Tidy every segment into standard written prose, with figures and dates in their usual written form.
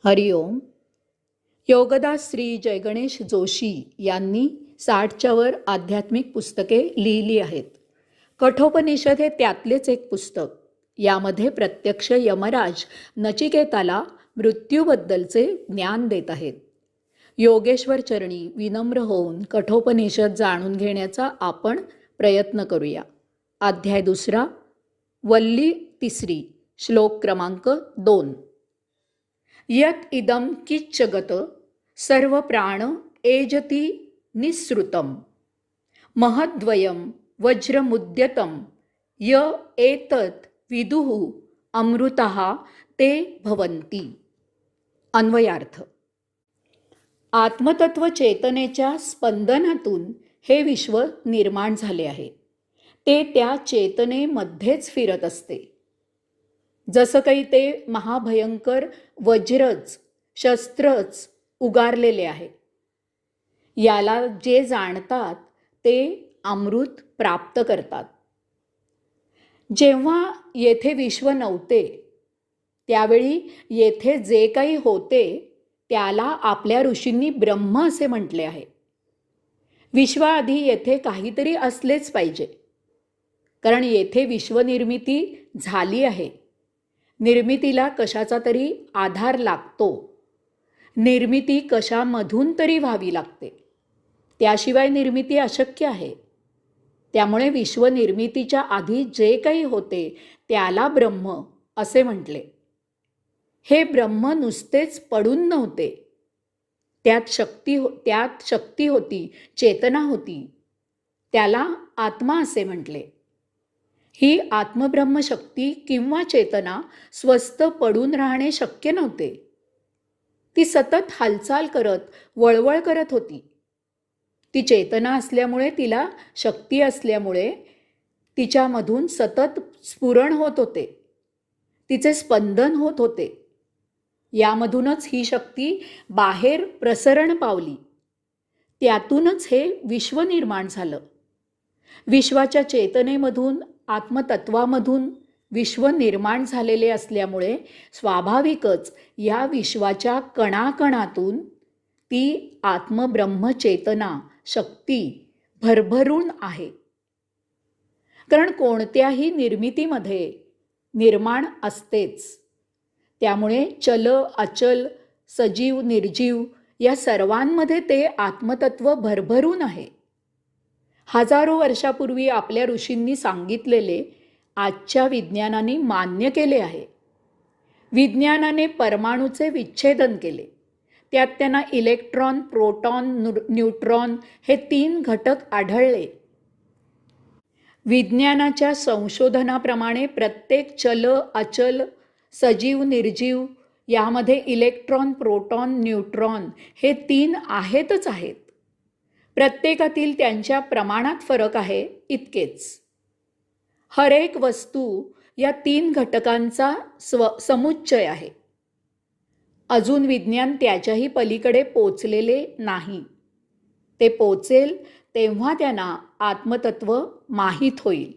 हरिओम. योगदास श्री जयगणेश जोशी यांनी 60च्या वर आध्यात्मिक पुस्तके लिहिली आहेत. कठोपनिषद हे त्यातलेच एक पुस्तक. यामध्ये प्रत्यक्ष यमराज नचिकेताला मृत्यूबद्दलचे ज्ञान देत आहेत. योगेश्वर चरणी विनम्र होऊन कठोपनिषद जाणून घेण्याचा आपण प्रयत्न करूया. अध्याय 2, वल्ली 3, श्लोक क्रमांक 2. यत इदम किच्चगत सर्व प्राण एजति निःसृतम महद्वयम वज्रमुद्यतम य एतत् विदुः अमृतः ते भवन्ति. अन्वयार्थ. आत्मतत्व चेतनेच्या स्पंदनातून हे विश्व निर्माण झाले आहे. ते त्या चेतनेमध्येच फिरत असते. जसं काही ते महाभयंकर वज्रच शस्त्रच उगारलेले आहे. याला जे जाणतात ते अमृत प्राप्त करतात. जेव्हा येथे विश्व नव्हते त्यावेळी येथे जे काही होते त्याला आपल्या ऋषींनी ब्रह्म असे म्हटले आहे. विश्वाआधी येथे काहीतरी असलेच पाहिजे, कारण येथे विश्वनिर्मिती झाली आहे. निर्मितीला कशाचा तरी आधार लागतो. निर्मिती कशामधून तरी व्हावी लागते, त्याशिवाय निर्मिती अशक्य आहे. त्यामुळे विश्वनिर्मितीच्या आधी जे काही होते त्याला ब्रह्म असे म्हटले. हे ब्रह्म नुसतेच पडून नव्हते. त्यात शक्ती होती, चेतना होती. त्याला आत्मा असे म्हटले. ही आत्मब्रह्मशक्ती किंवा चेतना स्वस्थ पडून राहणे शक्य नव्हते. ती सतत हालचाल करत वळवळ करत होती. ती चेतना असल्यामुळे, तिला शक्ती असल्यामुळे तिच्यामधून सतत स्फुरण होत होते, तिचे स्पंदन होत होते. यामधूनच ही शक्ती बाहेर प्रसरण पावली. त्यातूनच हे विश्व निर्माण झालं. विश्वाच्या चेतनेमधून, आत्मतत्वामधून विश्व निर्माण झालेले असल्यामुळे स्वाभाविकच या विश्वाच्या कणाकणातून ती आत्मब्रह्मचेतना शक्ती भरभरून आहे. कारण कोणत्याही निर्मितीमध्ये निर्माण असतेच. त्यामुळे चल अचल, सजीव निर्जीव या सर्वांमध्ये ते आत्मतत्व भरभरून आहे. हजारो वर्षापूर्वी आपल्या ऋषींनी सांगितलेले आजच्या विज्ञानाने मान्य केले आहे. विज्ञानाने परमाणूचे विच्छेदन केले. त्यात त्यांना इलेक्ट्रॉन, प्रोटॉन, न्यूट्रॉन हे 3 घटक आढळले. विज्ञानाच्या संशोधनाप्रमाणे प्रत्येक चल अचल, सजीव निर्जीव यामध्ये इलेक्ट्रॉन, प्रोटॉन, न्यूट्रॉन हे 3 आहेतच आहेत. प्रत्येकातील त्यांच्या प्रमाणात फरक आहे, इतकेच. हर एक वस्तू या 3 घटकांचा समुच्चय आहे. अजून विज्ञान त्याच्याही पलीकडे पोचलेले नाही. ते पोचेल तेव्हा त्यांना आत्मतत्व माहीत होईल.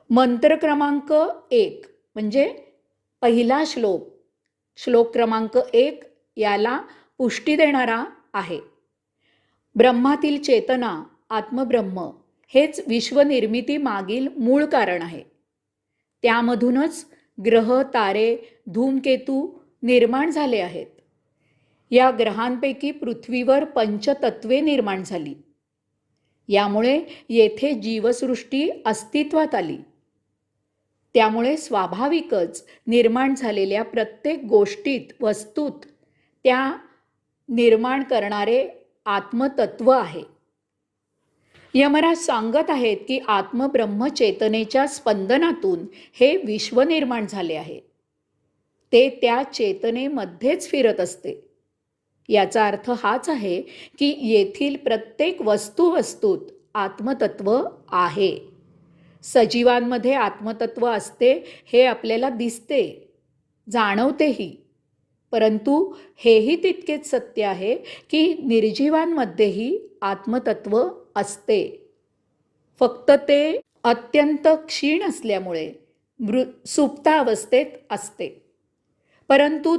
मंत्र क्रमांक 1 म्हणजे पहिला श्लोक क्रमांक 1 याला पुष्टी देणारा आहे. ब्रह्मातील चेतना, आत्मब्रह्म हेच विश्वनिर्मिती मागील मूळ कारण आहे. त्यामधूनच ग्रह, तारे, धूमकेतू निर्माण झाले आहेत. या ग्रहांपैकी पृथ्वीवर पंचतत्वे निर्माण झाली. यामुळे येथे जीवसृष्टी अस्तित्वात आली. त्यामुळे स्वाभाविकच निर्माण झालेल्या प्रत्येक गोष्टीत, वस्तूत त्या निर्माण करणारे आत्मतत्व आहे. यमराज सांगत आहेत की आत्मब्रह्म चेतनेच्या स्पंदनातून हे विश्व निर्माण झाले आहे. ते त्या चेतनेमध्येच फिरत असते. याचा अर्थ हाच आहे की येथील प्रत्येक वस्तूत आत्मतत्व आहे. सजीवांमध्ये आत्मतत्व असते हे आपल्याला दिसते, जाणवतेही. परंतु हेही तितकेच सत्य आहे की निर्जीवांमध्येही आत्मतत्व असते. फक्त ते अत्यंत क्षीण असल्यामुळे सुप्तावस्थेत असते. परंतु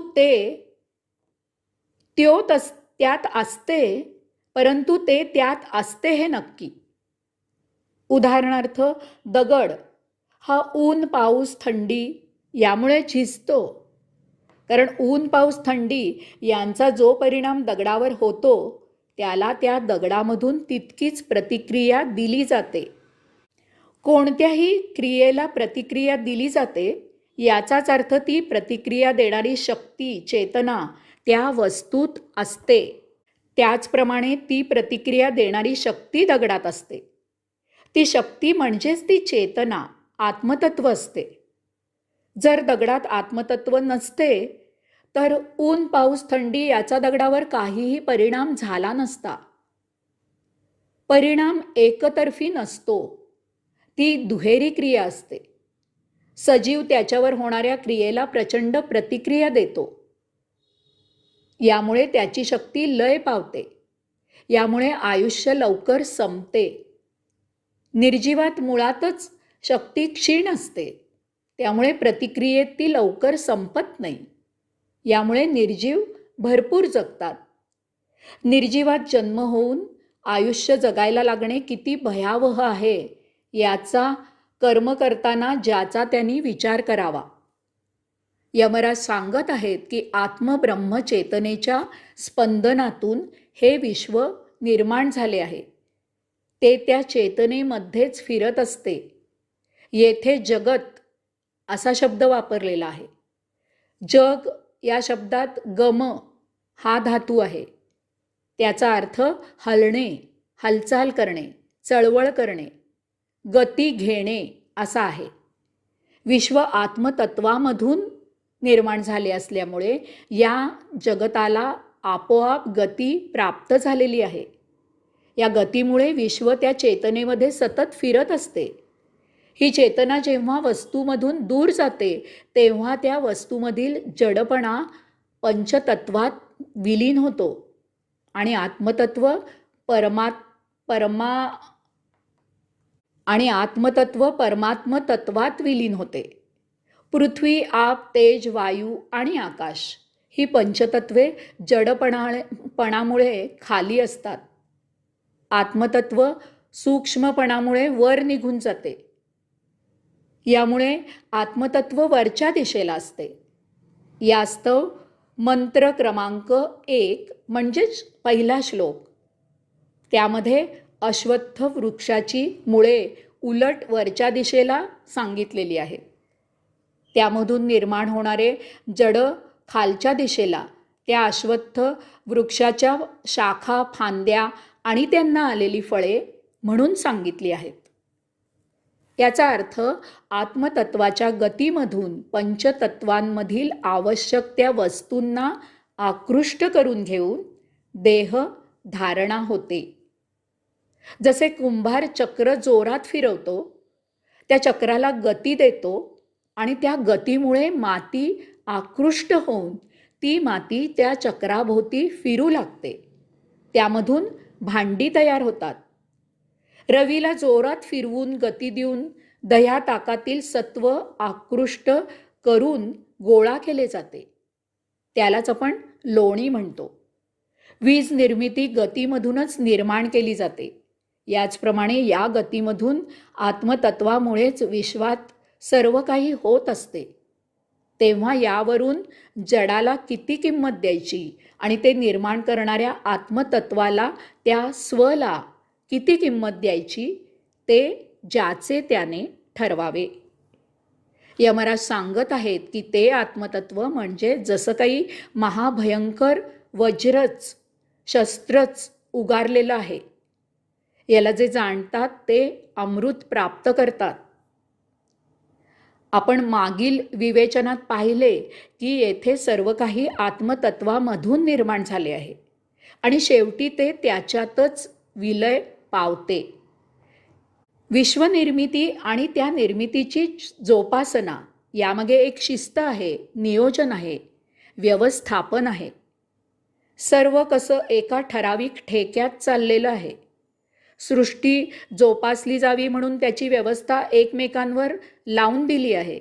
त्यात असते, परंतु ते त्यात असते हे नक्की. उदाहरणार्थ, दगड हा ऊन पाऊस थंडी यामुळे झिजतो. कारण ऊन पाऊस थंडी यांचा जो परिणाम दगडावर होतो त्याला त्या दगडामधून तितकीच प्रतिक्रिया दिली जाते. कोणत्याही क्रियेला प्रतिक्रिया दिली जाते याचाच अर्थ ती प्रतिक्रिया देणारी शक्ती, चेतना त्या वस्तूत असते. त्याचप्रमाणे ती प्रतिक्रिया देणारी शक्ती दगडात असते. ती शक्ती म्हणजेच ती चेतना, आत्मतत्व असते. जर दगडात आत्मतत्व नसते तर ऊन पाऊस थंडी याचा दगडावर काहीही परिणाम झाला नसता. परिणाम एकतर्फी नसतो, ती दुहेरी क्रिया असते. सजीव त्याच्यावर होणाऱ्या क्रियेला प्रचंड प्रतिक्रिया देतो. यामुळे त्याची शक्ती लय पावते. यामुळे आयुष्य लवकर संपते. निर्जीवात मुळातच शक्ती क्षीण असते, त्यामुळे प्रतिक्रियेत ती लवकर संपत नाही. यामुळे निर्जीव भरपूर जगतात. निर्जीवात जन्म होऊन आयुष्य जगायला लागणे किती भयावह आहे याचा कर्म करताना ज्याचा त्यांनी विचार करावा. यमराज सांगत आहेत की आत्मब्रह्म चेतनेच्या स्पंदनातून हे विश्व निर्माण झाले आहे. ते त्या चेतनेमध्येच फिरत असते. येथे जगत असा शब्द वापरलेला आहे. जग या शब्दात गम हा धातू आहे. त्याचा अर्थ हलणे, हालचाल करणे, चळवळ करणे, गती घेणे असा आहे. विश्व आत्मतत्वामधून निर्माण झाले असल्यामुळे या जगताला आपोआप गती प्राप्त झालेली आहे. या गतीमुळे विश्व त्या चेतनेमध्ये सतत फिरत असते. ही चेतना जेव्हा वस्तूमधून दूर जाते तेव्हा त्या वस्तूमधील जडपणा पंचतत्वात विलीन होतो आणि आत्मतत्व परमात्मतत्वात विलीन होते. पृथ्वी, आप, तेज, वायू आणि आकाश ही पंचतत्वे जडपणामुळे खाली असतात. आत्मतत्व सूक्ष्मपणामुळे वर निघून जाते. यामुळे आत्मतत्व वरच्या दिशेला असते. यास्तव मंत्र क्रमांक 1 म्हणजेच पहिला श्लोक, त्यामध्ये अश्वत्थ वृक्षाची मुळे उलट वरच्या दिशेला सांगितलेली आहेत. त्यामधून निर्माण होणारे जड खालच्या दिशेला त्या अश्वत्थ वृक्षाच्या शाखा, फांद्या आणि त्यांना आलेली फळे म्हणून सांगितली आहेत. याचा अर्थ आत्मतत्वाच्या गतीमधून पंचतत्वांमधील आवश्यक त्या वस्तूंना आकृष्ट करून घेऊन देह धारणा होते. जसे कुंभार चक्र जोरात फिरवतो, त्या चक्राला गती देतो आणि त्या गतीमुळे माती आकृष्ट होऊन ती माती त्या चक्राभोवती फिरू लागते. त्यामधून भांडी तयार होतात. रवीला जोरात फिरवून गती देऊन दह्या ताकातील सत्व आकृष्ट करून गोळा केले जाते. त्यालाच आपण लोणी म्हणतो. वीज निर्मिती गतीमधूनच निर्माण केली जाते. याचप्रमाणे या गतीमधून आत्मतत्वामुळेच विश्वात सर्व काही होत असते. तेव्हा यावरून जडाला किती किंमत द्यायची आणि ते निर्माण करणाऱ्या आत्मतत्वाला, त्या स्वला किती किंमत द्यायची ते ज्याचे त्याने ठरवावे. यमराज सांगत आहेत की ते आत्मतत्व म्हणजे जसं काही महाभयंकर वज्रच, शस्त्रच उगारलेलं आहे. याला जे जाणतात ते अमृत प्राप्त करतात. आपण मागील विवेचनात पाहिले की येथे सर्व काही आत्मतत्वामधून निर्माण झाले आहे आणि शेवटी ते त्याच्यातच विलय पावते. विश्वनिर्मिती आणि त्या निर्मितीची जोपासना यामागे एक शिस्त आहे, नियोजन आहे, व्यवस्थापन आहे. सर्व कसं एका ठराविक ठेक्यात चाललेलं आहे. सृष्टी जोपासली जावी म्हणून त्याची व्यवस्था एकमेकांवर लावून दिली आहे.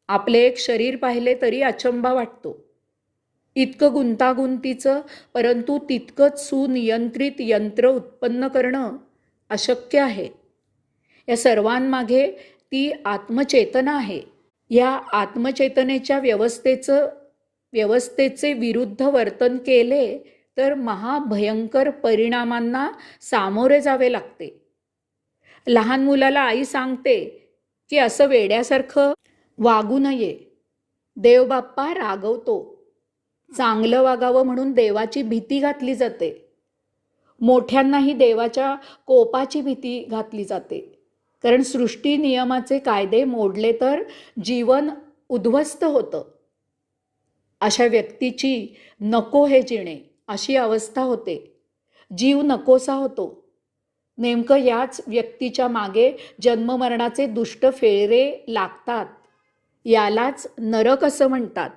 आपले एक शरीर पाहिले तरी अचंबा वाटतो. इतकं गुंतागुंतीचं, परंतु तितकंच सुनियंत्रित यंत्र उत्पन्न करणं अशक्य आहे. या सर्वांमागे ती आत्मचेतना आहे. या आत्मचेतनेच्या व्यवस्थेचे विरुद्ध वर्तन केले तर महाभयंकर परिणामांना सामोरे जावे लागते. लहान मुलाला आई सांगते की असं वेड्यासारखं वागू नये. देवबाप्पा रागवतो. चांगलं वागावं म्हणून देवाची भीती घातली जाते. मोठ्यांनाही देवाच्या कोपाची भीती घातली जाते. कारण सृष्टी नियमाचे कायदे मोडले तर जीवन उद्ध्वस्त होतं. अशा व्यक्तीची नको हे जिणे अशी अवस्था होते. जीव नकोसा होतो. नेमकं याच व्यक्तीच्या मागे जन्ममरणाचे दुष्ट फेरे लागतात. यालाच नरक असं म्हणतात.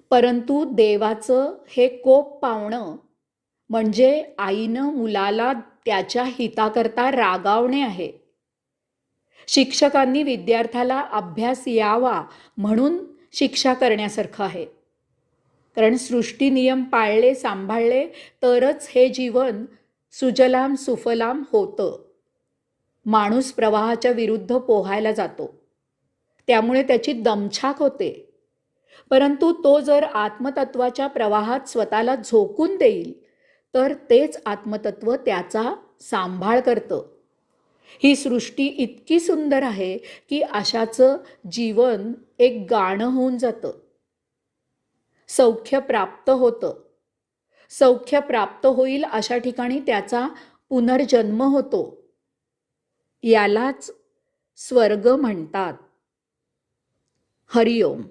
परंतु देवाचं हे कोप पावणं म्हणजे आईनं मुलाला त्याच्या हिताकरता रागावणे आहे. शिक्षकांनी विद्यार्थ्याला अभ्यास यावा म्हणून शिक्षा करण्यासारखं आहे. कारण सृष्टी नियम पाळले सांभाळले तरच हे जीवन सुजलाम सुफलाम होतं. माणूस प्रवाहाच्या विरुद्ध पोहायला जातो. त्यामुळे त्याची दमछाक होते. परंतु तो जर आत्मतत्वाच्या प्रवाहात स्वतःला झोकून देईल तर तेच आत्मतत्व त्याचा सांभाळ करतं. ही सृष्टी इतकी सुंदर आहे की अशाचं जीवन एक गाणं होऊन जातं. सौख्य प्राप्त होतं. सौख्य प्राप्त होईल अशा ठिकाणी त्याचा पुनर्जन्म होतो. यालाच स्वर्ग म्हणतात. हरिओम.